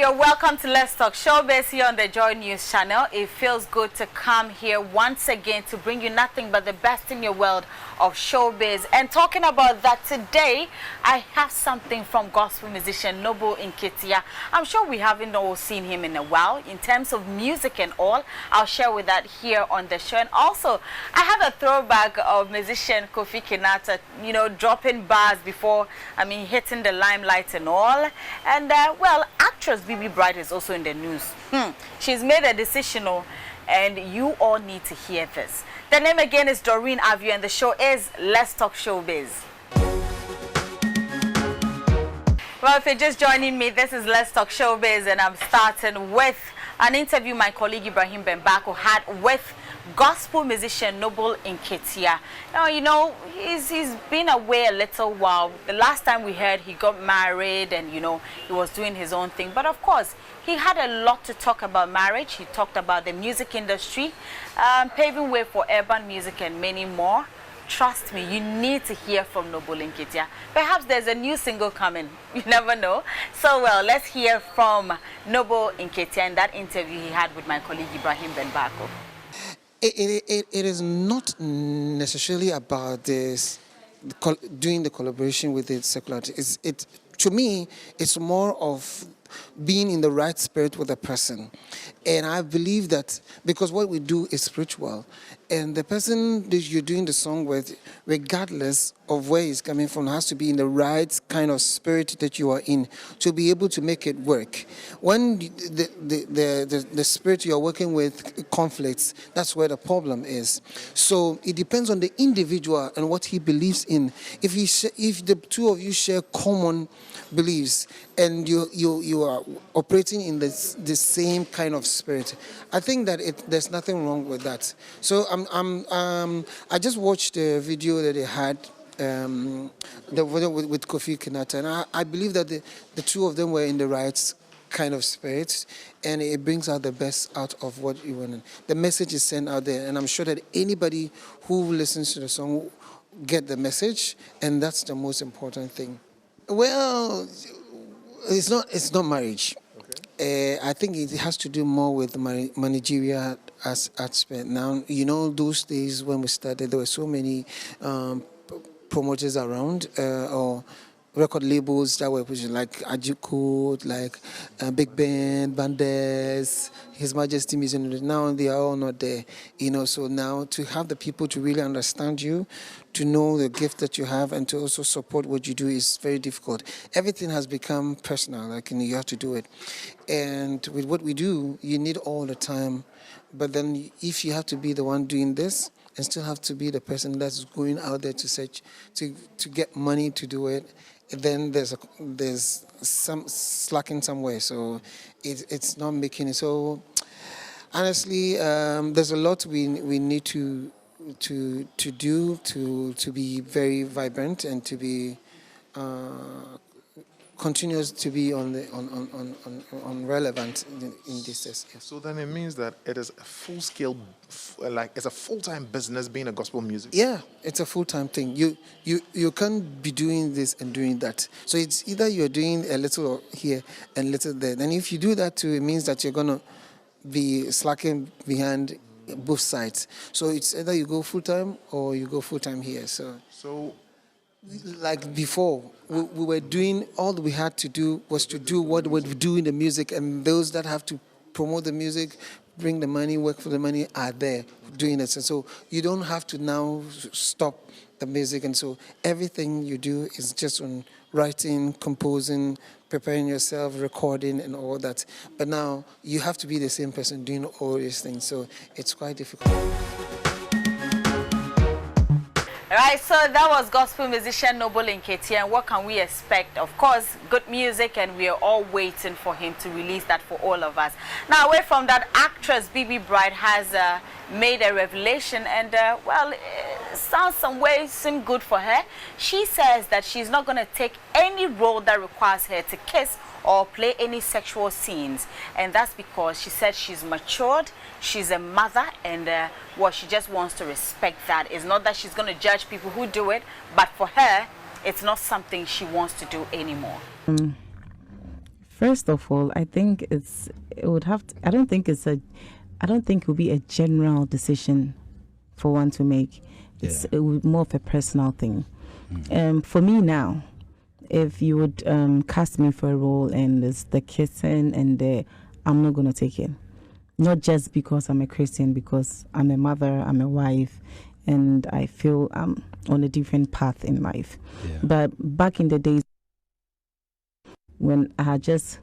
Avio, welcome to Let's Talk Showbiz here on the JoyNews channel. It feels good to come here once again to bring you nothing but the best in your world of showbiz. And talking about that today, I have something from gospel musician Noble Nketia. I'm sure we haven't all seen him in a while in terms of music and all. I'll share with that here on the show. And also, I have a throwback of musician Kofi Kinata, you know, dropping bars before, hitting the limelight and all. And, well, actress Bibi Bright is also in the news. She's made a decision, and you all need to hear this. The name again is Doreen Avio, and the show is Let's Talk Showbiz. Well, if you're just joining me, this is Let's Talk Showbiz, and I'm starting with an interview my colleague Ibrahim Bembako had with gospel musician Noble Nketia. Now, you know, he's been away a little while. The last time we heard, he got married and, you know, he was doing his own thing. But of course, he had a lot to talk about marriage. He talked about the music industry, paving way for urban music and many more. Trust me, you need to hear from Noble Nketia. Perhaps there's a new single coming. You never know. So, well, let's hear from Noble Nketia in that interview he had with my colleague Ibrahim Bembako. It is not necessarily about this doing the collaboration with the secular. To me, it's more of being in the right spirit with the person. And I believe that because what we do is spiritual, and the person that you're doing the song with, regardless of where he's coming from, has to be in the right kind of spirit that you are in to be able to make it work. When the spirit you're working with conflicts, that's where the problem is. So it depends on the individual and what he believes in. If the two of you share common beliefs and you are operating in the same kind of spirit, I think that there's nothing wrong with that. So I just watched the video that they had, the video with Kofi Kinata, and I believe that the two of them were in the right kind of spirit, and it brings out the best out of what you want. The message is sent out there, and I'm sure that anybody who listens to the song will get the message, and that's the most important thing. Well, it's not marriage. Okay. I think it has to do more with managerial aspect. Now, you know, those days when we started, there were so many promoters around, or record labels that were pushing, like Ajuku, like Big Ben, Bandes, His Majesty Museum. Now they are all not there, you know. So now to have the people to really understand you, to know the gift that you have, and to also support what you do is very difficult. Everything has become personal, like, and you have to do it. And with what we do, you need all the time. But then if you have to be the one doing this, and still have to be the person that's going out there to search, to get money to do it, then there's some slacking somewhere. So it's not making it. So honestly, there's a lot we need to do to be very vibrant and to be continues to be on relevant in this test. Yes. So then it means that it is a full scale, like it's a full-time business being a gospel music. Yeah, it's a full-time thing. You can't be doing this and doing that. So it's either you're doing a little here and a little there. And if you do that too, it means that you're gonna be slacking behind both sides. So it's either you go full-time or you go full-time here. So like before, we were doing, all we had to do was to do what we do in the music, and those that have to promote the music, bring the money, work for the money, are there doing it. And so you don't have to now stop the music, and so everything you do is just on writing, composing, preparing yourself, recording, and all that. But now you have to be the same person doing all these things, so it's quite difficult. All right, so that was gospel musician Noble Nketia, and what can we expect? Of course, good music, and we are all waiting for him to release that for all of us. Now, away from that, actress Bibi Bright has made a revelation, and well, it sounds some way seem good for her. She says that she's not going to take any role that requires her to kiss or play any sexual scenes, and that's because she said she's matured, she's a mother, and well, she just wants to respect that. It's not that she's going to judge people who do it, but for her, it's not something she wants to do anymore. First of all, I think it would have to, I don't think it will be a general decision for one to make. It's more of a personal thing. For me now, if you would cast me for a role and it's the kissing and I'm not going to take it. Not just because I'm a Christian, because I'm a mother, I'm a wife, and I feel I'm on a different path in life. Yeah. But back in the days when I had just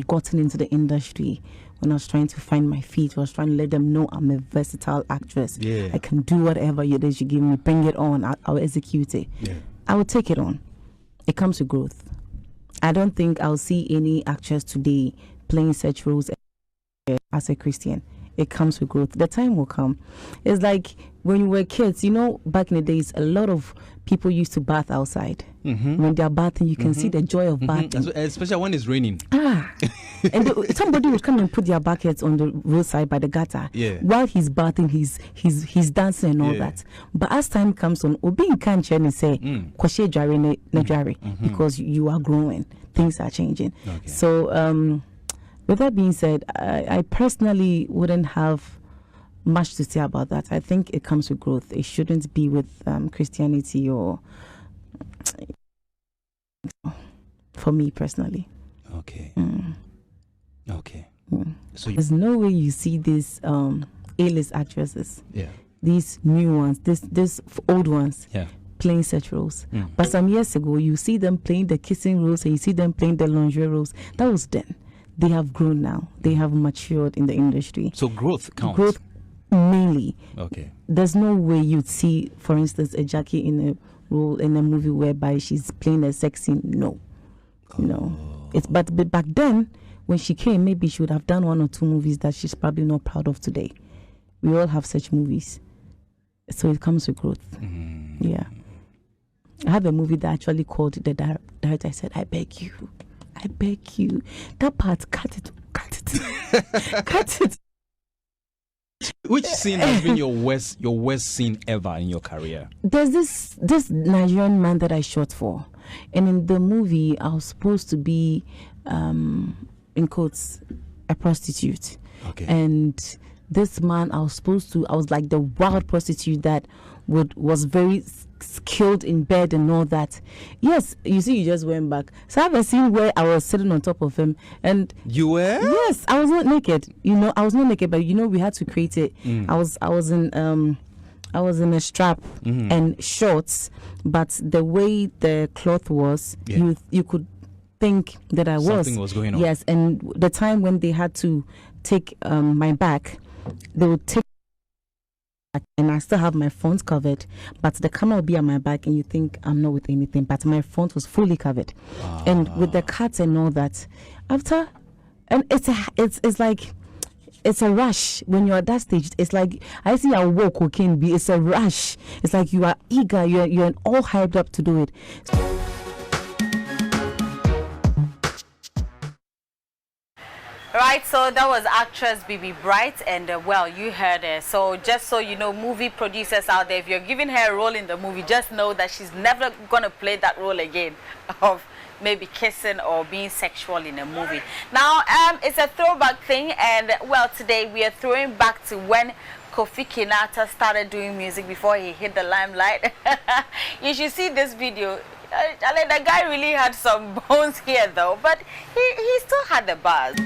gotten into the industry, when I was trying to find my feet, I was trying to let them know I'm a versatile actress. Yeah. I can do whatever it is you give me, bring it on, I'll execute it. Yeah. I will take it on. It comes with growth. I don't think I'll see any actress today playing such roles as a Christian. It comes with growth. The time will come. It's like when we were kids, back in the days, a lot of people used to bath outside. When they're bathing, you can see the joy of bathing. Especially when it's raining. And somebody would come and put their buckets on the roadside by the gutter. Yeah. While he's bathing, he's dancing and all that. But as time comes on, Obi can't say, "Kwashe jare ne jare," because you are growing. Things are changing. Okay. So, with that being said, I personally wouldn't have much to say about that. I think it comes with growth. It shouldn't be with Christianity or for me personally. Okay. Okay. So there's no way you see these A-list actresses. Yeah. These new ones, these old ones. Yeah. Playing such roles. But some years ago, you see them playing the kissing roles and you see them playing the lingerie roles. That was then. They have grown now. They have matured in the industry. So growth counts? Growth mainly. Okay. There's no way you'd see, for instance, a Jackie in a role in a movie whereby she's playing a sex scene. No. No. But back then, when she came, maybe she would have done 1 or 2 movies that she's probably not proud of today. We all have such movies. So it comes with growth. Yeah. I have a movie that actually called the director. I said, I beg you. That part, cut it. Cut it. Which scene has been your worst scene ever in your career? There's this Nigerian man that I shot for. And in the movie, I was supposed to be, in quotes, a prostitute. Okay. And this man, I was like the wild prostitute that was very skilled in bed and all that. Yes, you see, you just went back. So I have a scene where I was sitting on top of him, and you were? Yes, I was not naked. I was not naked, but we had to create it. I was in a strap and shorts, but the way the cloth was, you could think that I was. Something was going on. Yes, and the time when they had to take my back, they would take, and I still have my front covered, but the camera will be on my back and you think I'm not with anything, but my front was fully covered. And with the cuts and all that, after, and it's like, it's a rush when you're at that stage. It's like, I see a walk cocaine be, it's a rush. It's like you are eager, you're all hyped up to do it. Right, so that was actress Bibi Bright, and you heard her. So just so you know, movie producers out there, if you're giving her a role in the movie, just know that she's never going to play that role again of maybe kissing or being sexual in a movie. Now, it's a throwback thing, and today we are throwing back to when Kofi Kinata started doing music before he hit the limelight. You should see this video. The guy really had some bones here though, but he still had the bars.